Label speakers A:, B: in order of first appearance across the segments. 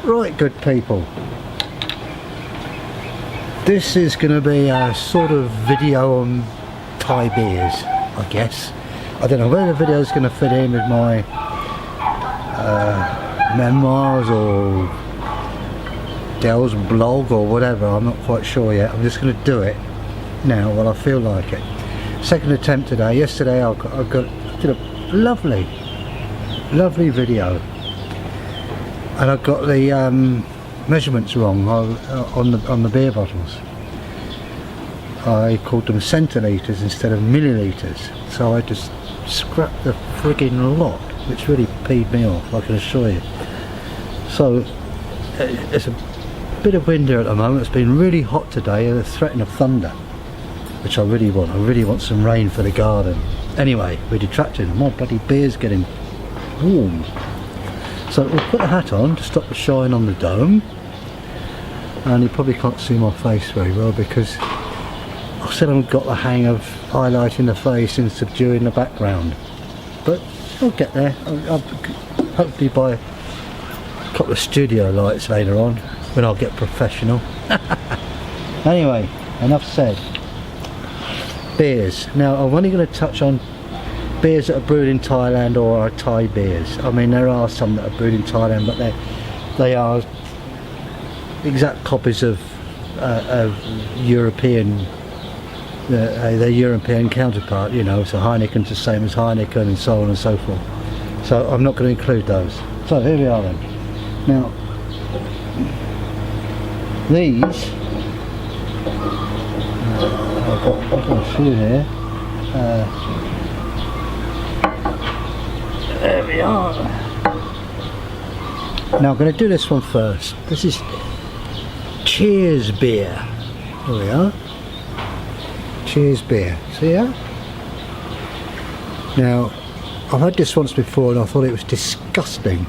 A: Right, good people, this is going to be a sort of video on Thai beers, I guess. I don't know whether the video is going to fit in with my memoirs or Dell's blog or whatever. I'm not quite sure yet. I'm just going to do it now while I feel like it. Second attempt today. Yesterday I did a lovely video, and I got the measurements wrong on the beer bottles. I called them centilitres instead of millilitres, so I just scrapped the frigging lot, which really peed me off, I can assure you. So it's a bit of wind here at the moment. It's been really hot today, and a threat of thunder, which I really want. I really want some rain for the garden. Anyway, we're detracting. My bloody beer's getting warm. So we'll put a hat on to stop the shine on the dome. And you probably can't see my face very well because I still haven't got the hang of highlighting the face and subduing the background. But I'll get there. I'll hopefully buy a couple of studio lights later on when I'll get professional. Anyway, enough said. Beers. Now I'm only going to touch on beers that are brewed in Thailand or are Thai beers. I mean, there are some that are brewed in Thailand, but they are exact copies of European, their European counterpart, you know. So Heineken's the same as Heineken and so on and so forth. So I'm not going to include those. So here we are then. Now these, I've got a few here. There we are. Now I'm going to do this one first. This is Cheers beer. Here we are. Cheers beer. See that? Now I've had this once before and I thought it was disgusting,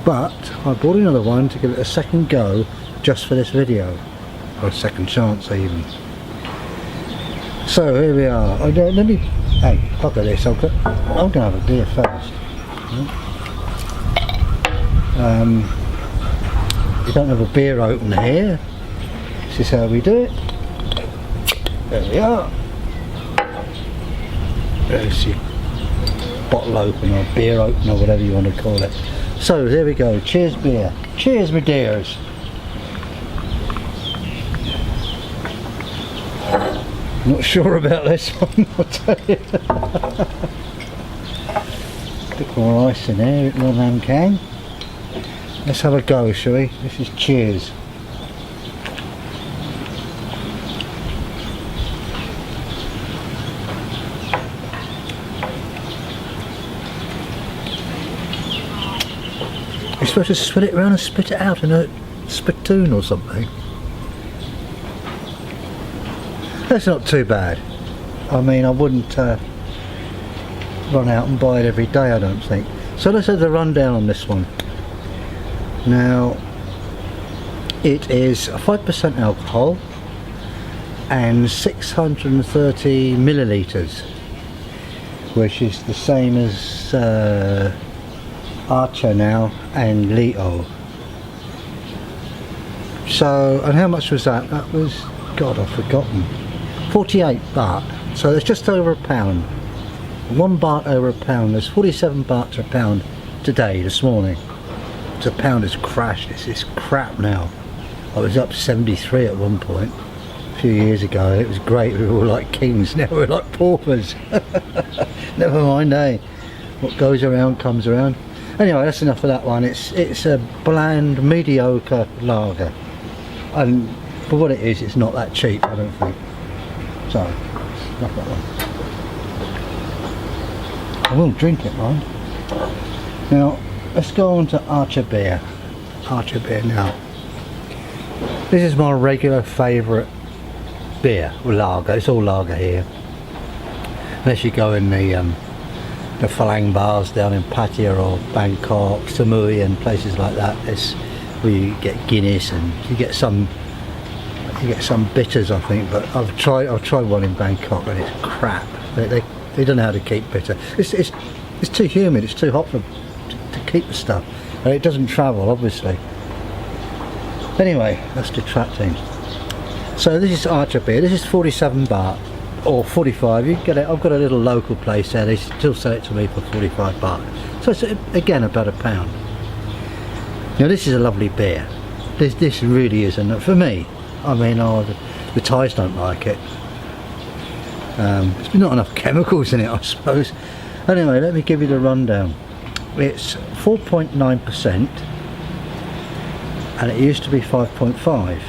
A: but I bought another one to give it a second go just for this video, or a second chance even. So here we are. Let me. Hey, look at this. I'm going to have a beer first. We don't have a beer opener here. This is how we do it. There we are. There's your bottle opener, or beer opener, whatever you want to call it. So there we go. Cheers beer. Cheers, my dears. Not sure about this one, I'll tell you. Bit more ice in there, a bit more than can. Let's have a go, shall we? This is Cheers. You're supposed to swill it around and spit it out in a spittoon or something. That's not too bad. I mean, I wouldn't run out and buy it every day, I don't think. So let's have the rundown on this one. Now, it is 5% alcohol and 630 millilitres, which is the same as Archer now and Lito. So, and how much was that? That was, God, I've forgotten. 48 baht. So it's just over a pound. 1 baht over a pound. There's 47 baht to a pound today, this morning. So a pound has crashed. It's crap now. I was up 73 at one point a few years ago. It was great. We were all like kings. Now we're like paupers. Never mind, eh? What goes around comes around. Anyway, that's enough of that one. It's a bland, mediocre lager, and for what it is, it's not that cheap, I don't think. So, enough of that one. I will drink it, mind. Now, let's go on to Archer beer. Archer beer now. This is my regular favourite beer, or lager. It's all lager here. Unless you go in the Phalang bars down in Pattaya or Bangkok, Samui and places like that. It's where you get Guinness and you get some bitters, I think. But I've tried one in Bangkok and it's crap. They don't know how to keep bitter. It's too humid. It's too hot to keep the stuff, and it doesn't travel, obviously. Anyway, that's detracting. So this is Archer beer. This is 47 baht or 45. You can get it. I've got a little local place there. They still sell it to me for 45 baht. So it's again about £1. Now this is a lovely beer. This really is, and for me, I mean, the Thais don't like it. There's not enough chemicals in it, I suppose. Anyway, let me give you the rundown. It's 4.9%, and it used to be 5.5,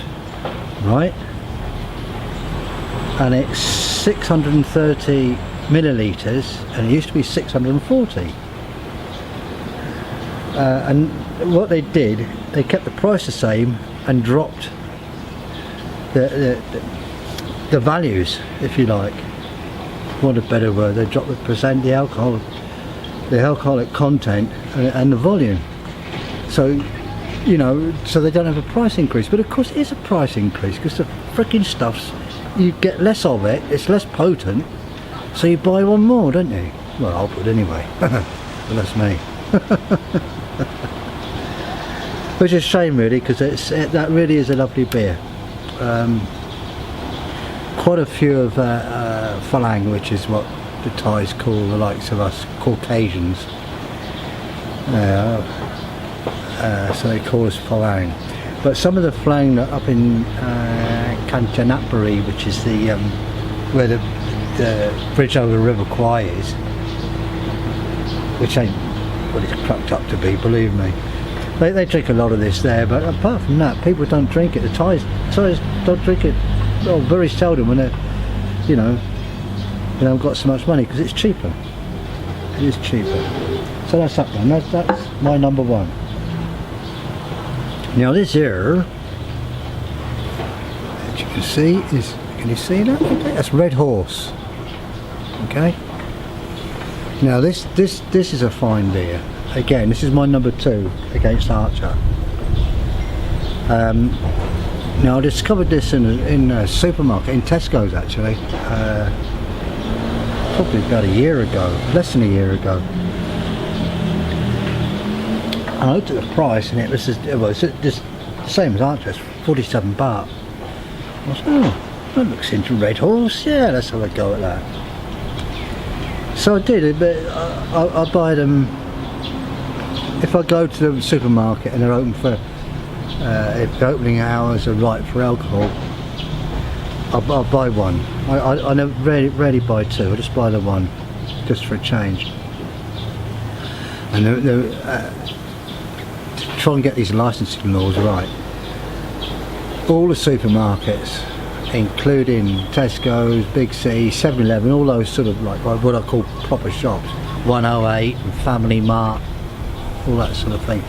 A: right? And it's 630 millilitres, and it used to be 640. And what they did, they kept the price the same and dropped the values, if you like. Want a better word? They dropped the alcoholic content and the volume. So, you know, so they don't have a price increase. But of course, it is a price increase because the freaking stuff's, you get less of it. It's less potent, so you buy one more, don't you? Well, I would anyway. But that's me. Which is a shame, really, because that really is a lovely beer. Quite a few of Phalang, which is what the Thais call the likes of us Caucasians. So they call us Phalang. But some of the Phalang up in Kanchanaburi, which is the where the bridge over the River Kwai is, which ain't what it's cracked up to be, believe me. They drink a lot of this there, but apart from that, people don't drink it. The Thais don't drink it, well, very seldom when they're, you know, they haven't got so much money, because it's cheaper. It is cheaper. So that's that one. That's my number one. Now this here, as you can see, can you see that? That's Red Horse. Okay. Now this is a fine beer. Again, this is my number 2 against Archer. Now I discovered this in a supermarket, in Tesco's actually, probably about a year ago, less than a year ago. And I looked at the price and it was just the same as Archer, 47 baht. I was, oh, that looks into Red Horse, yeah, let's have a go at that. So I did, but I buy them. If I go to the supermarket and they're open for, if the opening hours are right for alcohol, I'll buy one. I never rarely buy 2. I just buy the one, just for a change. And to try and get these licensing laws right, all the supermarkets, including Tesco's, Big C, 7-Eleven, all those sort of like what I call proper shops, 108 and Family Mart, all that sort of thing.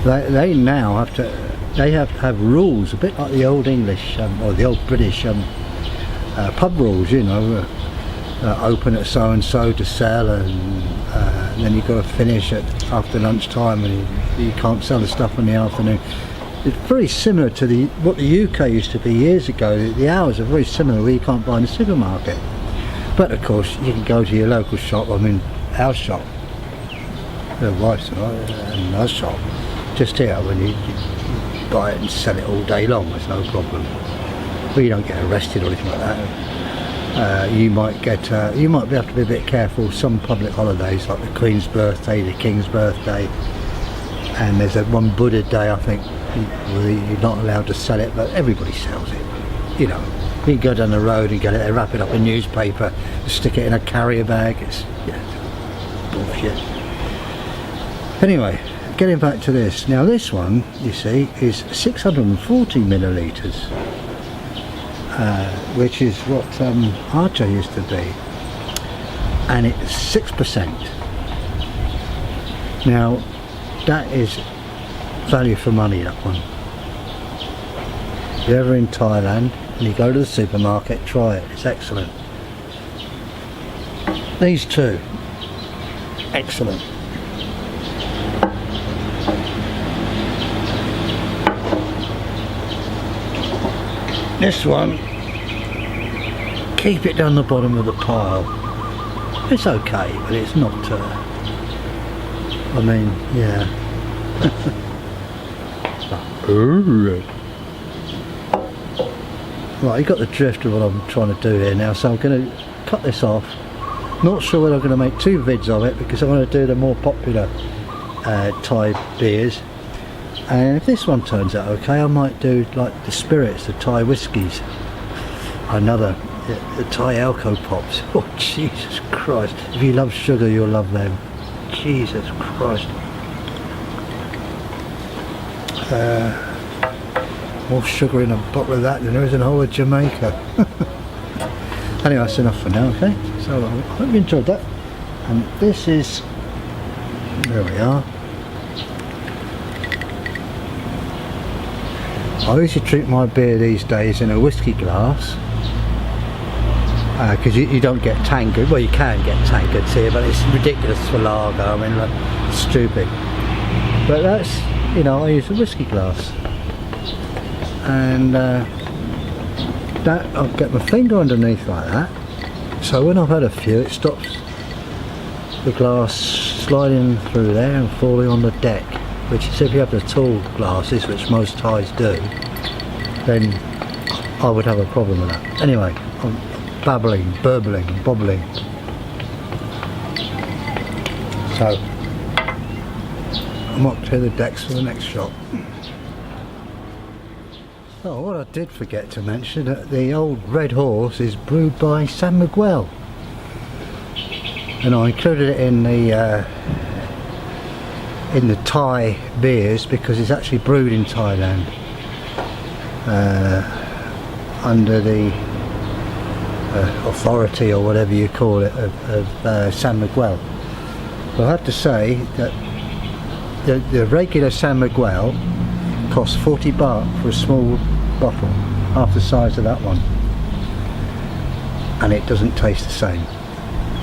A: They now have to have rules, a bit like the old English or the old British pub rules, you know, open at so and so to sell, and then you've got to finish at after lunchtime, and you can't sell the stuff in the afternoon. It's very similar to what the UK used to be years ago. The hours are very similar where you can't buy in the supermarket. But of course you can go to your local shop, I mean our shop, the wife's and our shop, just here, when you buy it and sell it all day long, there's no problem. But you don't get arrested or anything like that. You might have to be a bit careful. Some public holidays like the Queen's birthday, the King's birthday, and there's one Buddha day, I think, you're not allowed to sell it, but everybody sells it. You know, you can go down the road and get it, they wrap it up in newspaper, stick it in a carrier bag. It's bullshit. Anyway, getting back to this. Now this one, you see, is 640 millilitres, which is what Archer used to be, and it's 6%. Now that is value for money, that one. If you're ever in Thailand and you go to the supermarket, try it, it's excellent. These two, excellent. This one, keep it down the bottom of the pile. It's okay, but it's not, I mean, yeah. Right, you got the drift of what I'm trying to do here now, so I'm going to cut this off. Not sure whether I'm going to make 2 vids of it, because I want to do the more popular Thai beers. And if this one turns out okay, I might do like the spirits, the Thai whiskies. Another, the Thai Alco Pops. Oh, Jesus Christ. If you love sugar, you'll love them. Jesus Christ. More sugar in a bottle of that than there is in the whole of Jamaica. Anyway, that's enough for now, okay? So I hope you enjoyed that. And this is, there we are. I usually drink my beer these days in a whiskey glass, because you don't get tankard. Well, you can get tankards here, but it's ridiculous for lager. I mean, like, it's stupid. But that's, you know, I use a whiskey glass, and that I'll get my finger underneath like that. So when I've had a few, it stops the glass sliding through there and falling on the deck. Which is, if you have the tall glasses, which most Thais do, then I would have a problem with that. Anyway, I'm babbling, burbling, bobbling. So I'm up to the decks for the next shot. Oh, what I did forget to mention, that the old Red Horse is brewed by San Miguel, and I included it in the Thai beers because it's actually brewed in Thailand under the authority, or whatever you call it, of San Miguel. But I have to say that the regular San Miguel costs 40 baht for a small bottle, half the size of that one, and it doesn't taste the same.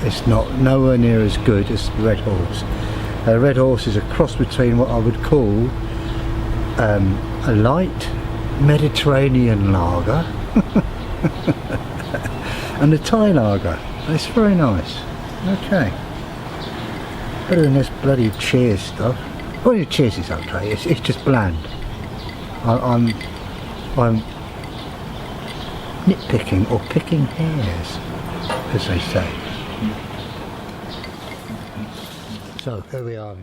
A: It's nowhere near as good as the Red Horse. Red Horse is a cross between what I would call a light Mediterranean lager and a Thai lager. It's very nice. Okay. Better than this bloody Cheers stuff. Well, the Cheers is okay. It's just bland. I'm nitpicking, or picking hairs, as they say. So there we are.